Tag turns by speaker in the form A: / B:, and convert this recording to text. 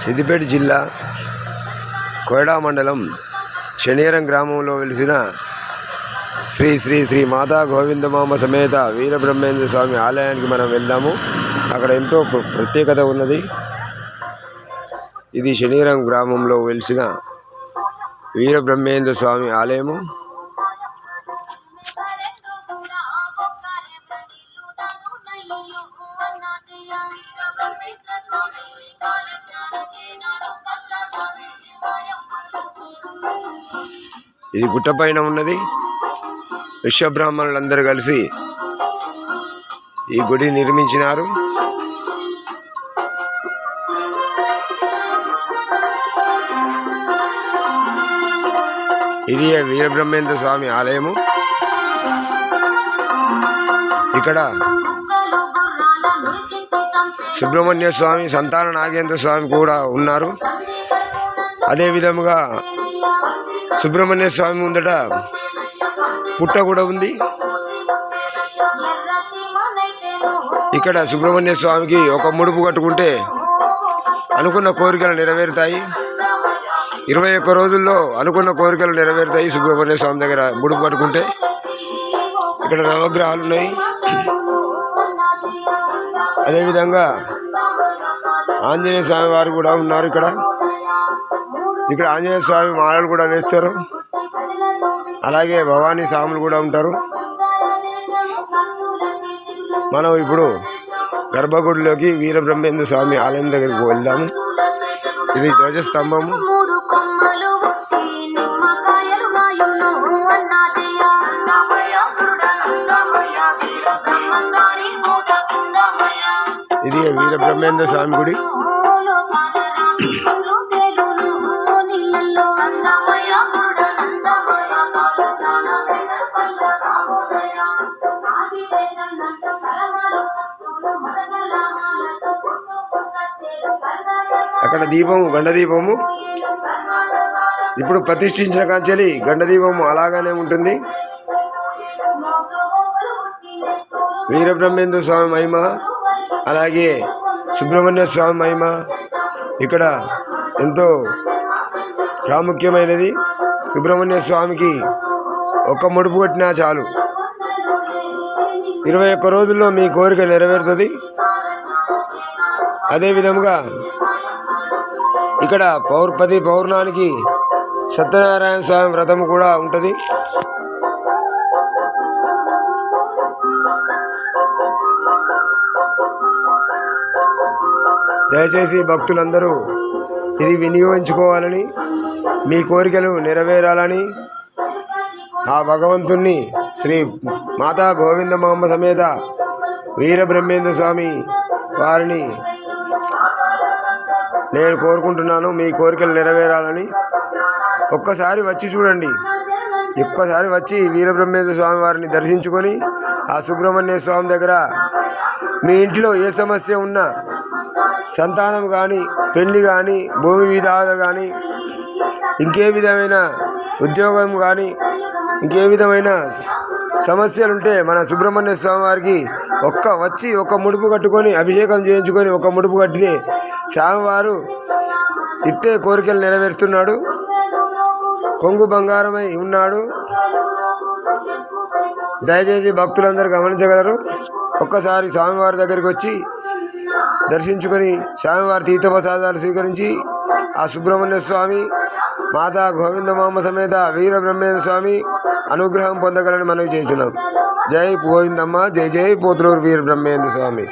A: సిద్దిపేట జిల్లా కోయడా మండలం శనియరం గ్రామంలో వెలిసిన శ్రీ శ్రీ శ్రీ మాతా గోవిందమాంబ సమేత వీరబ్రహ్మేంద్ర స్వామి ఆలయానికి మనం వెళ్దాము. అక్కడ ఎంతో ప్రత్యేకత ఉన్నది. ఇది శనియరం గ్రామంలో వెలిసిన వీరబ్రహ్మేంద్ర స్వామి ఆలయము. ఇది గుట్టపైన ఉన్నది. విశ్వబ్రాహ్మణులందరూ కలిసి ఈ గుడి నిర్మించినారు. ఇది వీరబ్రహ్మేంద్ర స్వామి ఆలయము. ఇక్కడ సుబ్రహ్మణ్య స్వామి, సంతాన నాగేంద్ర స్వామి కూడా ఉన్నారు. అదే విధముగా సుబ్రహ్మణ్య స్వామి ముందట పుట్ట కూడా ఉంది. ఇక్కడ సుబ్రహ్మణ్య స్వామికి ఒక ముడుపు కట్టుకుంటే అనుకున్న కోరికలు నెరవేరుతాయి. 21 రోజుల్లో అనుకున్న కోరికలు నెరవేరుతాయి. సుబ్రహ్మణ్య స్వామి దగ్గర ముడుపు కట్టుకుంటే ఇక్కడ నవగ్రహాలు ఉన్నాయి. అదేవిధంగా ఆంజనేయ స్వామి వారు కూడా ఉన్నారు. ఇక్కడ ఆంజనేయ స్వామి మాలలు కూడా వేస్తారు. అలాగే భవానీ స్వాములు కూడా ఉంటారు. మనం ఇప్పుడు గర్భగుడిలోకి వీరబ్రహ్మేంద్ర స్వామి ఆలయం దగ్గరికి వెళ్దాము. ఇది ధ్వజస్తంభము. ఇది వీరబ్రహ్మేంద్ర స్వామి గుడి. అక్కడ దీపము, గండ దీపము ఇప్పుడు ప్రతిష్ఠించిన కాంచెలి గండ దీపము అలాగానే ఉంటుంది. వీరబ్రహ్మేంద్ర స్వామి మహిమ, అలాగే సుబ్రహ్మణ్య స్వామి మహిమ ఇక్కడ ఎంతో ప్రాముఖ్యమైనది. సుబ్రహ్మణ్య స్వామికి ఒక్క ముడుపు కొట్టినా చాలు, 21 రోజుల్లో మీ కోరిక నెరవేరుతుంది. అదేవిధముగా ఇక్కడ ప్రతి పౌర్ణానికి సత్యనారాయణ స్వామి వ్రతం కూడా ఉంటుంది. దయచేసి భక్తులందరూ ఇది వినియోగించుకోవాలని, మీ కోరికలు నెరవేరాలని ఆ భగవంతుణ్ణి శ్రీ మాతా గోవిందమాంబ సమేత వీరబ్రహ్మేంద్ర స్వామి వారిని నేను కోరుకుంటున్నాను. మీ కోరికలు నెరవేరాలని ఒక్కసారి వచ్చి చూడండి. ఒక్కసారి వచ్చి వీరబ్రహ్మేంద్ర స్వామి వారిని దర్శించుకొని ఆ సుబ్రహ్మణ్య స్వామి దగ్గర మీ ఇంట్లో ఏ సమస్య ఉన్నా, సంతానం కానీ, పెళ్లి కానీ, భూమి విధాలు కానీ, ఇంకే విధమైన ఉద్యోగం కానీ, ఇంకే విధమైన సమస్యలుంటే మన సుబ్రహ్మణ్య స్వామి వారికి వచ్చి ఒక ముడుపు కట్టుకొని అభిషేకం చేయించుకొని ఒక ముడుపు కట్టితే స్వామివారు ఇట్టే కోరికలు నెరవేరుస్తున్నాడు. కొంగు బంగారమై ఉన్నాడు. దయచేసి భక్తులందరూ గమనించగలరు. ఒక్కసారి స్వామివారి దగ్గరికి వచ్చి దర్శించుకొని స్వామివారి తీర్థప్రసాదాలు స్వీకరించి ఆ సుబ్రహ్మణ్య స్వామి, మాతా గోవిందమాంబ సమేత వీరబ్రహ్మేంద్ర స్వామి అనుగ్రహం పొందగలని మనం చేస్తున్నాం. జై గోవిందమ్మ, జై జై పోతులూరు వీరబ్రహ్మేంద్ర స్వామి.